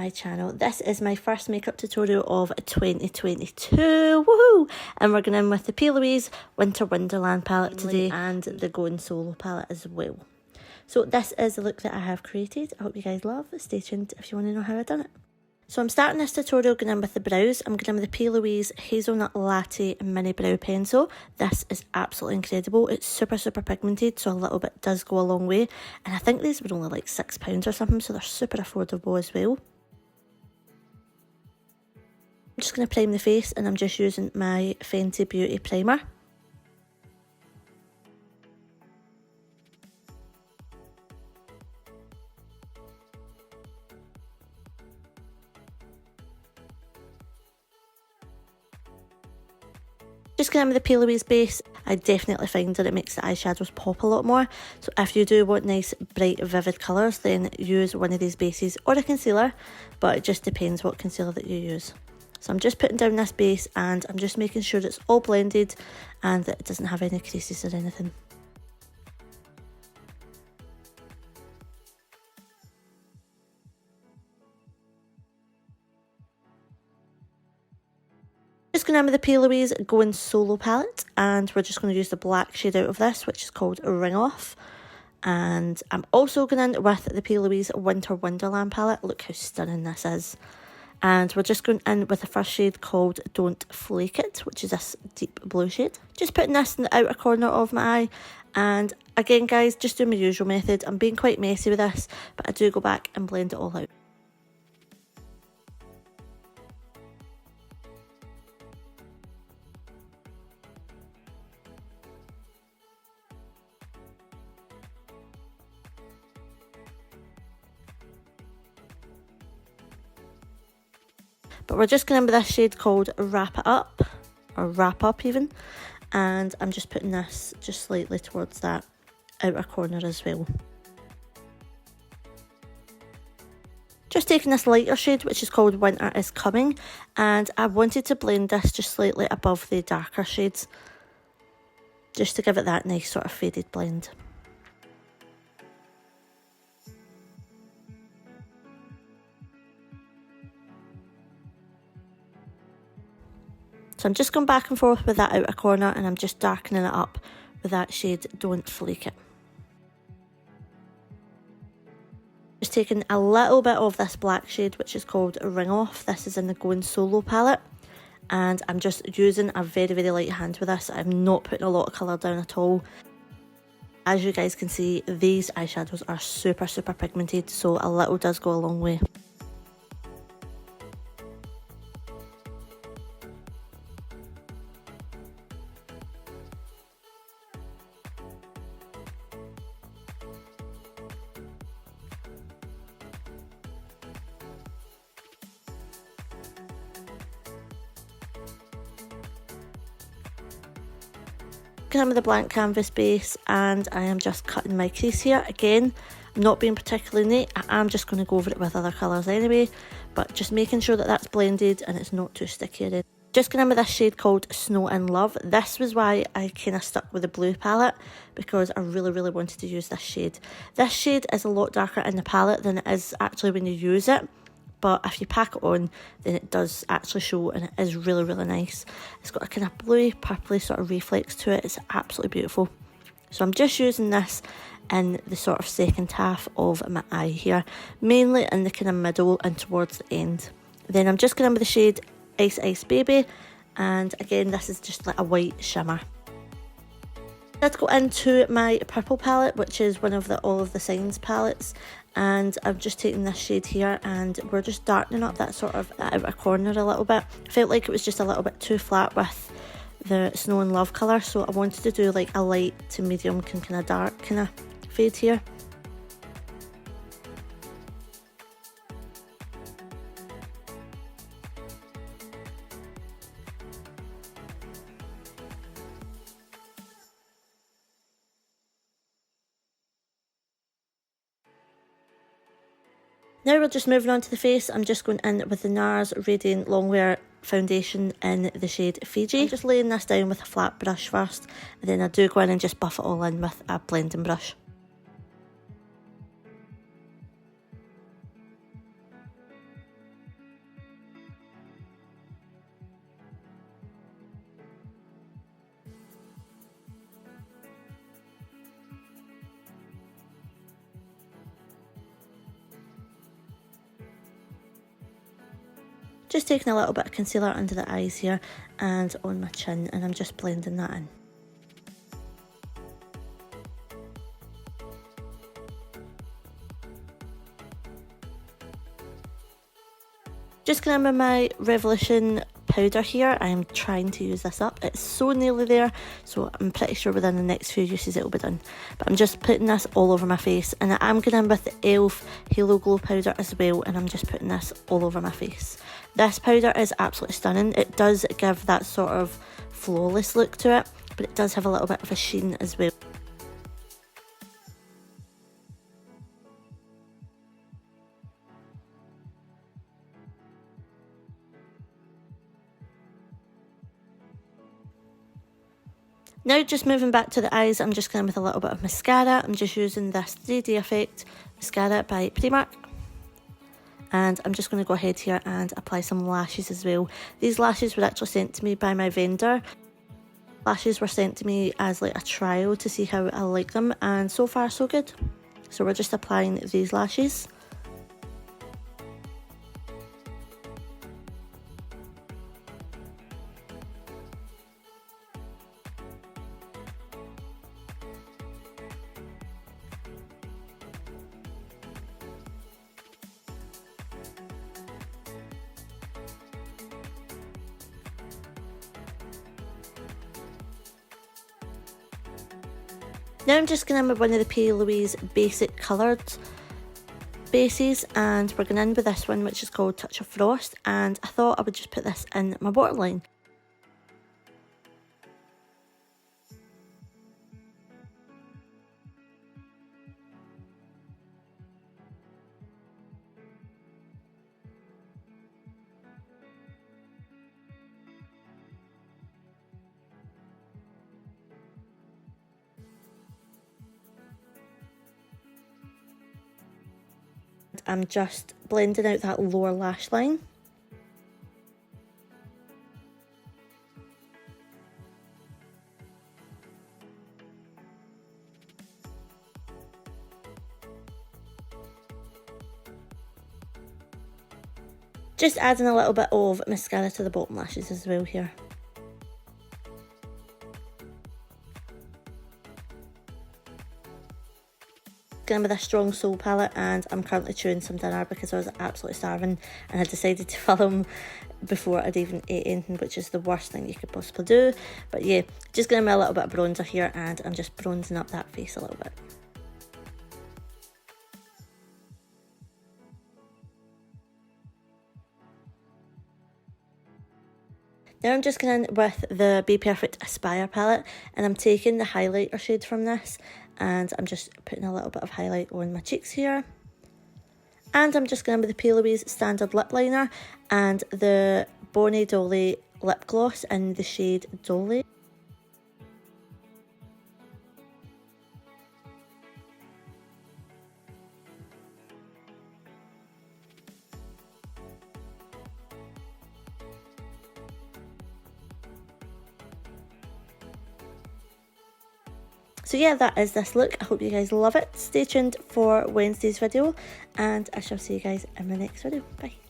my channel. This is my first makeup tutorial of 2022, woohoo! And we're going in with the Plouise Winter Wonderland palette today and the Going Solo palette as well. So this is the look that I have created. I hope you guys love. Stay tuned if you want to know how I've done it. So I'm starting this tutorial going in with the brows. I'm going in with the Plouise Hazelnut Latte Mini Brow Pencil. This is absolutely incredible. It's super pigmented, so a little bit does go a long way. And I think these were only like £6 or something, so they're super affordable as well. I'm just going to prime the face, and I'm just using my Fenty Beauty Primer. Just going in with the Plouise base, I definitely find that it makes the eyeshadows pop a lot more. So if you do want nice, bright, vivid colours, then use one of these bases or a concealer, but it just depends what concealer that you use. So I'm just putting down this base and I'm just making sure it's all blended and that it doesn't have any creases or anything. Just going in with the Plouise Going Solo palette, and we're just going to use the black shade out of this, which is called Ring Off. And I'm also going in with the Plouise Winter Wonderland palette. Look how stunning this is. And we're just going in with the first shade called Don't Flake It, which is this deep blue shade. Just putting this in the outer corner of my eye. And again, guys, just doing my usual method. I'm being quite messy with this, but I do go back and blend it all out. But we're just going in with this shade called Wrap It Up, or Wrap Up even. And I'm just putting this just slightly towards that outer corner as well. Just taking this lighter shade, which is called Winter Is Coming. And I wanted to blend this just slightly above the darker shades, just to give it that nice sort of faded blend. So I'm just going back and forth with that outer corner and I'm just darkening it up with that shade Don't Flake It. Just taking a little bit of this black shade, which is called Ring Off. This is in the Going Solo palette. And I'm just using a very light hand with this. I'm not putting a lot of colour down at all. As you guys can see, these eyeshadows are super pigmented, so a little does go a long way. Going in with a blank canvas base, and I am just cutting my crease here. Again, I'm not being particularly neat. I am just going to go over it with other colours anyway, but just making sure that that's blended and it's not too sticky or anything. Just going in with this shade called Snow in Love. This was why I kind of stuck with the blue palette, because I really wanted to use this shade. This shade is a lot darker in the palette than it is actually when you use it. But if you pack it on, then it does actually show, and it is really nice. It's got a kind of bluey, purpley sort of reflex to it. It's absolutely beautiful. So I'm just using this in the sort of second half of my eye here, mainly in the kind of middle and towards the end. Then I'm just going in with the shade Ice Baby, and again, this is just like a white shimmer. Let's go into my purple palette, which is one of the All of the Signs palettes, and I'm just taking this shade here and we're just darkening up that sort of outer corner a little bit. I felt like it was just a little bit too flat with the Snow in Love colour, so I wanted to do like a light to medium kind of dark kind of fade here. Now we're just moving on to the face. I'm just going in with the NARS Radiant Longwear foundation in the shade Fiji. I'm just laying this down with a flat brush first, and then I do go in and just buff it all in with a blending brush. Just taking a little bit of concealer under the eyes here and on my chin, and I'm just blending that in. Just going in with my Revolution powder here. I am trying to use this up. It's so nearly there, so I'm pretty sure within the next few uses it will be done. But I'm just putting this all over my face, and I am going in with the e.l.f. Halo Glow powder as well, and I'm just putting this all over my face. This powder is absolutely stunning. It does give that sort of flawless look to it, but it does have a little bit of a sheen as well. Now just moving back to the eyes, I'm just going with a little bit of mascara. I'm just using this 3D Effect mascara by Primark. And I'm just going to go ahead here and apply some lashes as well. These lashes were actually sent to me by my vendor. Lashes were sent to me as like a trial to see how I like them, and so far so good. So we're just applying these lashes. Now I'm just going in with one of the Plouise basic coloured bases, and we're going in with this one which is called Touch of Frost, and I thought I would just put this in my waterline. I'm just blending out that lower lash line. Just adding a little bit of mascara to the bottom lashes as well here. Going with a strong soul palette, and I'm currently chewing some dinner because I was absolutely starving and I decided to film before I'd even ate anything, which is the worst thing you could possibly do. But yeah, just going with a little bit of bronzer here, and I'm just bronzing up that face a little bit. Now I'm just going in with the Be Perfect Aspire palette, and I'm taking the highlighter shade from this, and I'm just putting a little bit of highlight on my cheeks here. And I'm just going with the Plouise Standard Lip Liner and the Bonnie Dolly Lip Gloss in the shade Dolly. So yeah, that is this look. I hope you guys love it. Stay tuned for Wednesday's video, and I shall see you guys in the next video. Bye.